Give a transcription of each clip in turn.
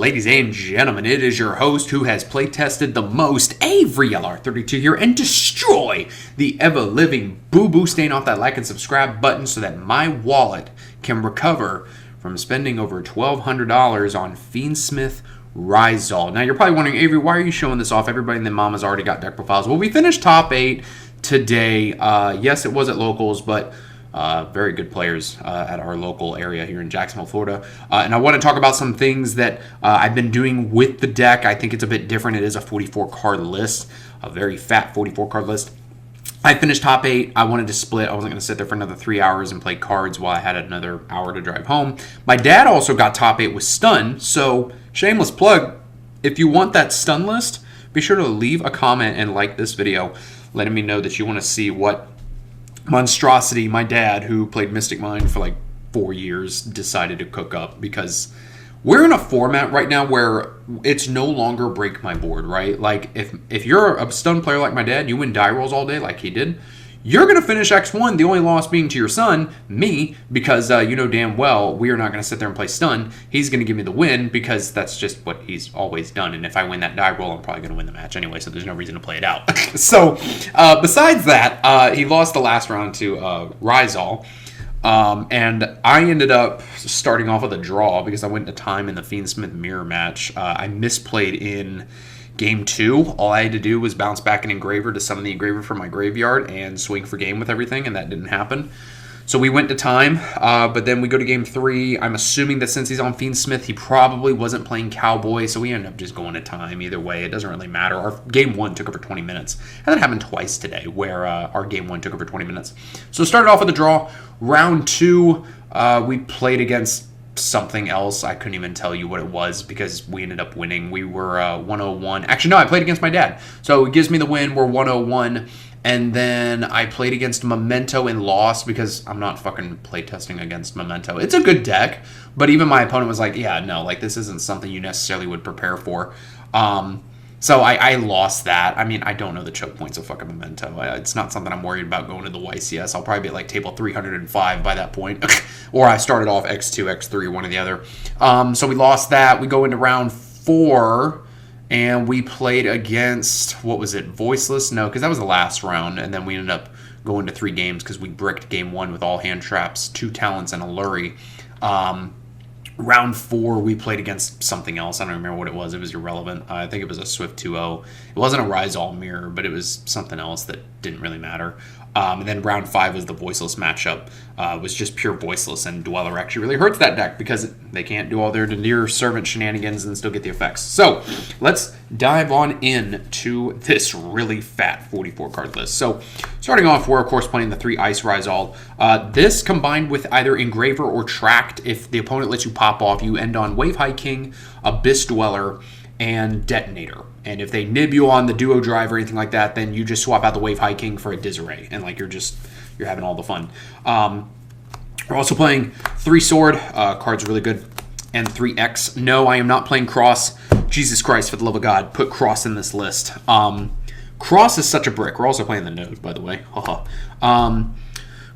Ladies and gentlemen, it is your host who has playtested the most, Avery LR32 here, and destroy the ever-living boo-boo. Staying off that like and subscribe button so that my wallet can recover from spending over $1,200 on Fiendsmith Ryzeal. Now, you're probably wondering, Avery, why are you showing this off? Everybody and their mama's already got deck profiles. Well, we finished top 8 today. Yes, it was at locals, but very good players at our local area here in Jacksonville, Florida. And I want to talk about some things that I've been doing with the deck. I think it's a bit different. It is a 44-card list, a very fat 44-card list. I finished top 8. I wanted to split. I wasn't going to sit there for another 3 hours and play cards while I had another hour to drive home. My dad also got top 8 with stun, so shameless plug. If you want that stun list, be sure to leave a comment and like this video, letting me know that you want to see what monstrosity my dad, who played Mystic Mind for like 4 years, decided to cook up, because we're in a format right now where it's no longer break my board, right? Like if you're a stun player like my dad, you win die rolls all day like he did, you're going to finish X1, the only loss being to your son, me, because you know damn well we are not going to sit there and play stun. He's going to give me the win because that's just what he's always done. And if I win that die roll, I'm probably going to win the match anyway, so there's no reason to play it out. So besides that, he lost the last round to Ryzeal. And I ended up starting off with a draw because I went to time in the Fiendsmith mirror match. I misplayed in Game 2. All I had to do was bounce back an engraver to summon the engraver from my graveyard and swing for game with everything, and that didn't happen. So we went to time, but then we go to Game 3. I'm assuming that since he's on Fiendsmith, he probably wasn't playing Cowboy, so we ended up just going to time. Either way, it doesn't really matter. Our Game 1 took over 20 minutes. And that happened twice today, where our Game 1 took over 20 minutes. So started off with a draw. Round 2, we played against something else. I couldn't even tell you what it was because we ended up winning. We were 101. Actually, no, I played against my dad. So it gives me the win. We're 101. And then I played against Memento and lost because I'm not fucking playtesting against Memento. It's a good deck, but even my opponent was like, yeah, no, like this isn't something you necessarily would prepare for. So I lost that. I mean, I don't know the choke points of fucking Memento. It's not something I'm worried about going to the YCS. I'll probably be at like table 305 by that point. Or I started off X2, X3, one or the other. So we lost that. We go into round 4, and we played against, what was it, Voiceless? No, because that was the last round. And then we ended up going to 3 games because we bricked Game 1 with all hand traps, 2 talents, and a Lurie. Round 4, we played against something else. I don't remember what it was. It was irrelevant. I think it was a Swift 2-0. It wasn't a Ryzeal mirror, but it was something else that didn't really matter. And then round 5 was the Voiceless matchup. It was just pure Voiceless, and Dweller actually really hurts that deck because they can't do all their Near Servant shenanigans and still get the effects. So let's dive on into this really fat 44-card list. So starting off, we're of course playing the 3 Ice Ryzeal. This combined with either Engraver or Tract. If the opponent lets you pop off, you end on Wave High King, Abyss Dweller, and Detonator. And if they nib you on the Duo Drive or anything like that, then you just swap out the Wave High King for a Disarray, and like you're having all the fun. We're also playing 3 Sword. Card's really good. And 3X. No, I am not playing Cross. Jesus Christ, for the love of God, put Cross in this list. Cross is such a brick. We're also playing the Node, by the way.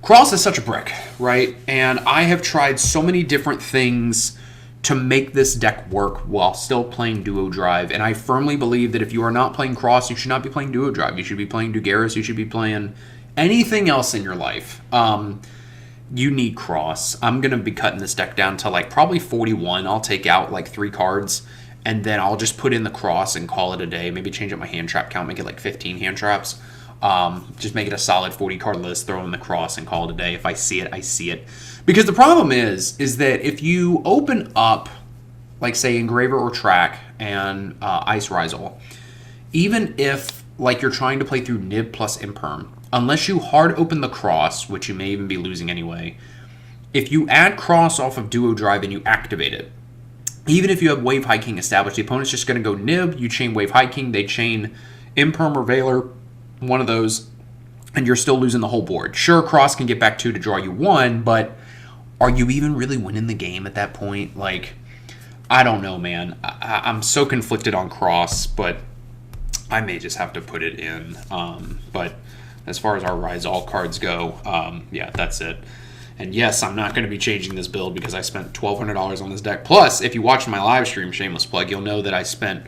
Cross is such a brick, right? And I have tried so many different things to make this deck work while still playing Duo Drive. And I firmly believe that if you are not playing Cross, you should not be playing Duo Drive. You should be playing Dugaris. You should be playing anything else in your life. You need Cross. I'm going to be cutting this deck down to like probably 41. I'll take out like 3 cards, and then I'll just put in the Cross and call it a day. Maybe change up my hand trap count, make it like 15 hand traps. Just make it a solid 40-card list, throw in the Cross, and call it a day. If I see it, I see it. Because the problem is that if you open up, like, say, Engraver or Track and Ice Ryzeal, even if, like, you're trying to play through Nib plus Imperm, unless you hard open the Cross, which you may even be losing anyway, if you add Cross off of Duo Drive and you activate it, even if you have Wave High King established, the opponent's just going to go Nib, you chain Wave High King, they chain Imperm or Valor, one of those, and you're still losing the whole board. Sure, Cross can get back 2 to draw you 1, but are you even really winning the game at that point? Like, I don't know, man. I'm so conflicted on Cross, but I may just have to put it in. But as far as our Ryzeal cards go, yeah, that's it. And yes, I'm not going to be changing this build because I spent $1,200 on this deck. Plus, if you watch my live stream, shameless plug, you'll know that I spent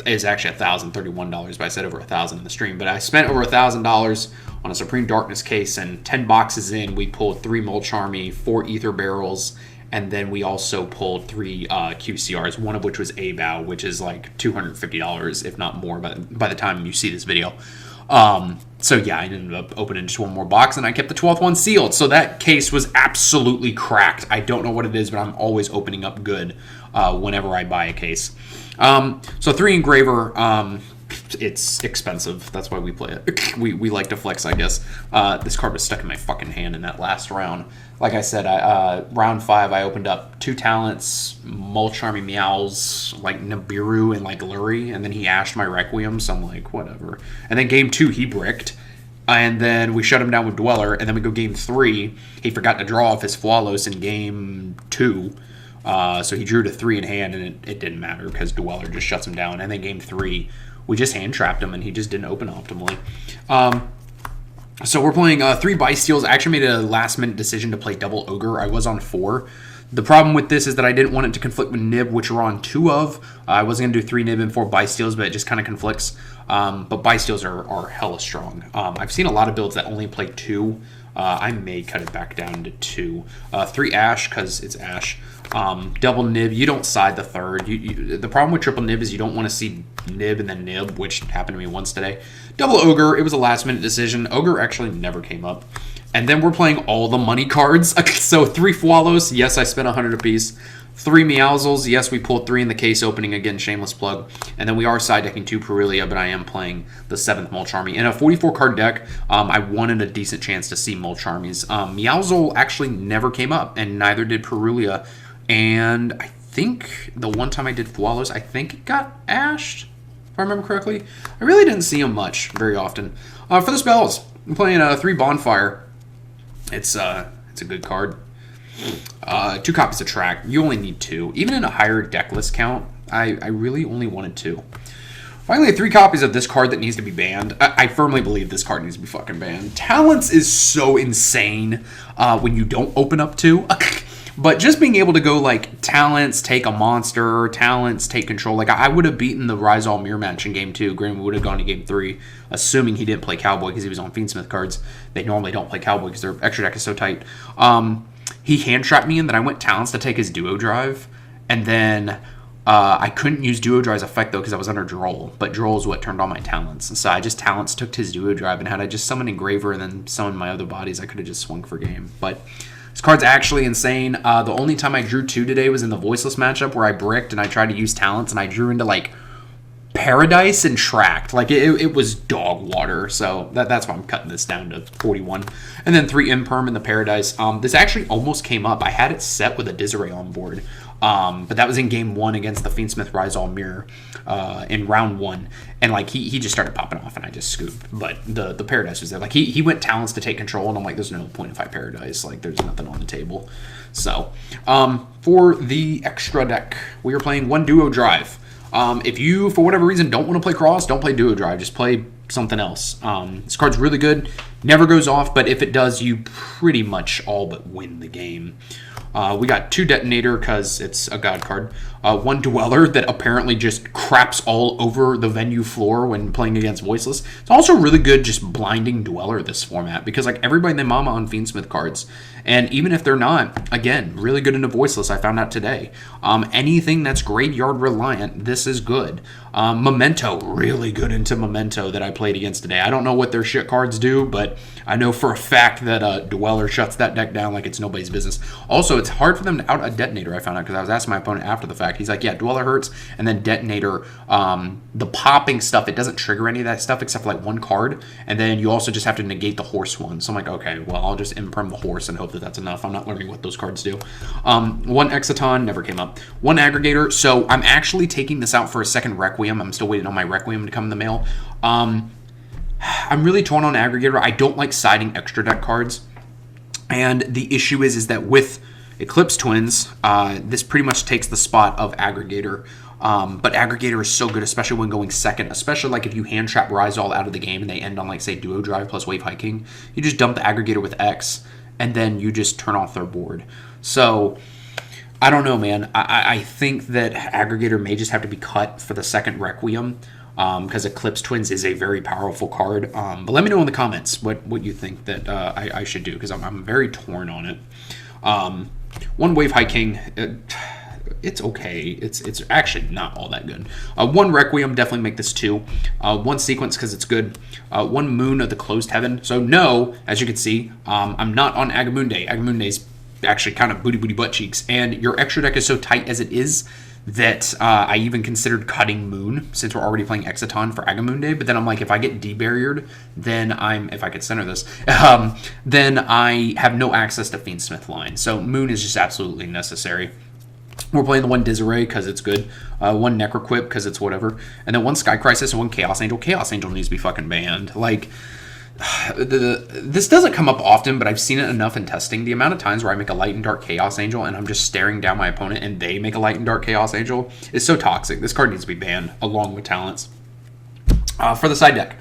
is actually $1,031, but I said over $1,000 in the stream. But I spent over $1,000 on a Supreme Darkness case, and 10 boxes in, we pulled 3 Mulch Army, 4 Ether Barrels, and then we also pulled 3 QCRs, one of which was ABOW, which is like $250, if not more, by the time you see this video. So yeah, I ended up opening just one more box, and I kept the 12th one sealed. So that case was absolutely cracked. I don't know what it is, but I'm always opening up good whenever I buy a case. So 3 Engraver, it's expensive. That's why we play it. We like to flex, I guess. This card was stuck in my fucking hand in that last round. Like I said, round 5, I opened up 2 talents, Mulch Army Meows, like Nibiru and like Lurie, and then he ashed my Requiem, so I'm like, whatever. And then game 2, he bricked, and then we shut him down with Dweller, and then we go game 3, he forgot to draw off his Flawless in game 2, so he drew to 3 in hand, and it didn't matter because Dweller just shuts him down. And then game 3, we just hand trapped him, and he just didn't open optimally. So we're playing 3 Bysteals. I actually made a last-minute decision to play double Ogre. I was on 4. The problem with this is that I didn't want it to conflict with Nib, which we're on 2 of. I wasn't going to do 3 Nib and 4 Bysteals, but it just kind of conflicts. But Bysteals are hella strong. I've seen a lot of builds that only play 2. I may cut it back down to 2. 3 Ash, because it's Ash. Double Nib, you don't side the 3rd. The problem with triple Nib is you don't want to see Nib and then Nib, which happened to me once today. Double Ogre, it was a last-minute decision. Ogre actually never came up. And then we're playing all the money cards. So 3 Flawless, yes, I spent 100 apiece. 3 Meowsles, yes, we pulled 3 in the case opening, again, shameless plug. And then we are side decking 2 Perulia, but I am playing the 7th Mulch Army. In a 44 card deck, I wanted a decent chance to see Mulch Armies. Meowsle actually never came up, and neither did Perulia. And I think the one time I did Flawless, I think it got ashed, if I remember correctly. I really didn't see him much very often. For the spells, I'm playing 3 Bonfire. It's a good card. 2 copies of Track. You only need 2. Even in a higher deck list count, I really only wanted 2. Finally, 3 copies of this card that needs to be banned. I firmly believe this card needs to be fucking banned. Talents is so insane when you don't open up 2. But just being able to go like talents, take a monster, talents, take control. Like I would have beaten the Ryzeal mirror match in game 2. Granted, we would have gone to game 3, assuming he didn't play Cowboy because he was on Fiendsmith cards. They normally don't play Cowboy because their extra deck is so tight. He hand trapped me, and then I went talents to take his duo drive, and then I couldn't use duo drive's effect though because I was under Droll. But Droll is what turned on my talents, and so I just talents took his duo drive, and had I just summoned Engraver and then summoned my other bodies, I could have just swung for game. But this card's actually insane. The only time I drew 2 today was in the Voiceless matchup where I bricked and I tried to use talents and I drew into like Paradise and Tracked. Like it was dog water. So that's why I'm cutting this down to 41. And then 3 Imperm in the Paradise. This actually almost came up. I had it set with a Disarray on board. But that was in game 1 against the Fiendsmith Ryzeal mirror in round 1. And like he just started popping off and I just scooped. But the Paradise was there. Like he went talents to take control and I'm like, there's no point if I Paradise. Like there's nothing on the table. So for the extra deck, we are playing 1 Duo Drive. If you, for whatever reason, don't want to play Cross, don't play Duo Drive. Just play something else. This card's really good. Never goes off, but if it does, you pretty much all but win the game. We got 2 Detonator because it's a God card. 1 Dweller that apparently just craps all over the venue floor when playing against Voiceless. It's also really good just blinding Dweller this format because like everybody and their mama on Fiendsmith cards. And even if they're not, again, really good into Voiceless, I found out today. Anything that's graveyard reliant, this is good. Memento, really good into Memento that I played against today. I don't know what their shit cards do, but I know for a fact that Dweller shuts that deck down like it's nobody's business. Also, it's hard for them to out a Detonator, I found out, because I was asking my opponent after the fact. He's like, yeah, Dweller hurts, and then Detonator, the popping stuff, it doesn't trigger any of that stuff except for like 1 card, and then you also just have to negate the horse one. So I'm like, okay, well, I'll just imperm the horse and hope that that's enough. I'm not learning what those cards do. 1 Exciton, never came up. 1 Aggregator, so I'm actually taking this out for a second Requiem. I'm still waiting on my Requiem to come in the mail. I'm really torn on Aggregator. I don't like siding extra deck cards. And the issue is that with Eclipse Twins, this pretty much takes the spot of Aggregator. But Aggregator is so good, especially when going second, especially like if you hand trap Ryzeal out of the game and they end on like say Duo Drive plus Wave Hiking. You just dump the Aggregator with X and then you just turn off their board. So I don't know, man. I think that Aggregator may just have to be cut for the second Requiem, because Eclipse Twins is a very powerful card. But let me know in the comments what you think that I should do, because I'm very torn on it. One Wave High King, it's okay. It's actually not all that good. One Requiem, definitely make this 2. One Sequence, because it's good. One Moon of the Closed Heaven. So no, as you can see, I'm not on Agamunde. Agamundé's actually kind of booty butt cheeks, and your extra deck is so tight as it is that I even considered cutting Moon, since we're already playing Exciton for Agamunde. But then I'm like, if I get debarriered, then if I could center this, then I have no access to Fiendsmith line. So Moon is just absolutely necessary. We're playing the one Disarray because it's good, one Necroquip because it's whatever, and then one Sky Crisis and one Chaos Angel. Chaos Angel needs to be fucking banned. Like, this doesn't come up often, but I've seen it enough in testing. The amount of times where I make a Light and Dark Chaos Angel and I'm just staring down my opponent and they make a Light and Dark Chaos Angel is so toxic. This card needs to be banned along with Talents. For the side deck,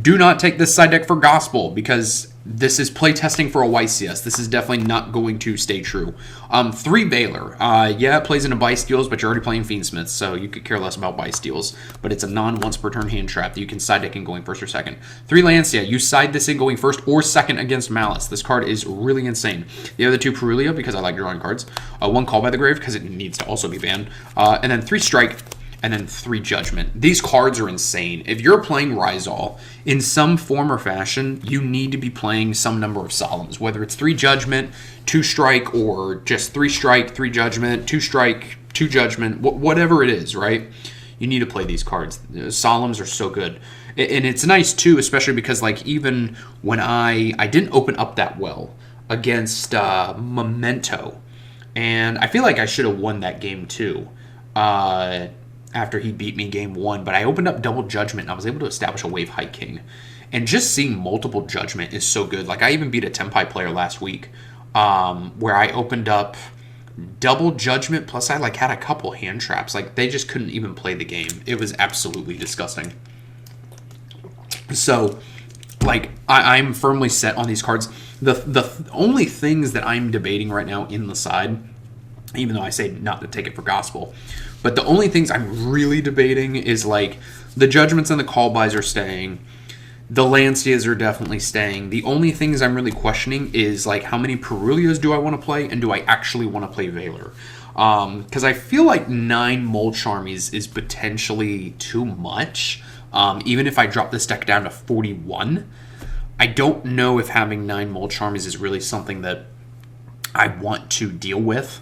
do not take this side deck for gospel, because this is playtesting for a YCS. This is definitely not going to stay true. 3 Valor. Yeah, it plays into Buy Steals, but you're already playing Fiendsmith, so you could care less about Buy Steals. But it's a non-once per turn hand trap that you can side deck in going first or second. 3 Lancia. You side this in going first or second against Malice. This card is really insane. The other 2 Perulia, because I like drawing cards. 1 Call by the Grave, because it needs to also be banned. And then 3 Strike. And then 3 Judgment. These cards are insane. If you're playing Ryzeal, in some form or fashion, you need to be playing some number of Solemns. Whether it's 3 Judgment, 2 Strike, or just 3 Strike, 3 Judgment, 2 Strike, 2 Judgment, whatever it is, right? You need to play these cards. Solemns are so good. And it's nice, too, especially because, like, even when I didn't open up that well against Memento, and I feel like I should have won that game, too. After he beat me game 1, but I opened up double Judgment and I was able to establish a Wave High King. And just seeing multiple Judgment is so good. Like, I even beat a Tenpai player last week, where I opened up double Judgment, plus I like had a couple hand traps. Like, they just couldn't even play the game. It was absolutely disgusting. So, like, I'm firmly set on these cards. The only things that I'm debating right now in the side, even though I say not to take it for gospel, but the only things I'm really debating is, like, the Judgments and the Call Buys are staying. The Lancias are definitely staying. The only things I'm really questioning is, like, how many Perulias do I want to play, and do I actually want to play Valor? Because I feel like 9 Mold Charm is potentially too much. Even if I drop this deck down to 41, I don't know if having 9 Mold Charms is really something that I want to deal with.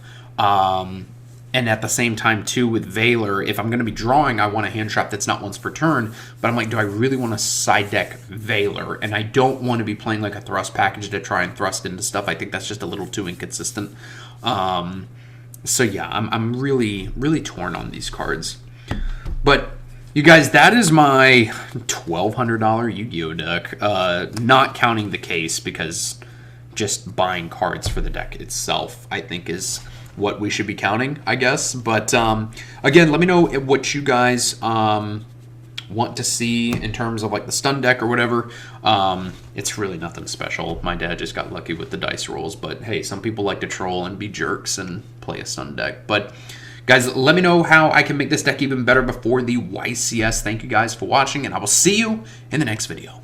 And at the same time, too, with Valor, if I'm going to be drawing, I want a hand trap that's not once per turn. But I'm like, do I really want to side deck Valor? And I don't want to be playing like a thrust package to try and thrust into stuff. I think that's just a little too inconsistent. So yeah, I'm really, really torn on these cards. But you guys, that is my $1,200 Yu-Gi-Oh deck. Not counting the case, because just buying cards for the deck itself, I think, is what we should be counting, I guess. But again, let me know what you guys want to see in terms of, like, the stun deck or whatever. It's really nothing special. My dad just got lucky with the dice rolls, but hey, some people like to troll and be jerks and play a stun deck. But guys, let me know how I can make this deck even better before the YCS. Thank you guys for watching, and I will see you in the next video.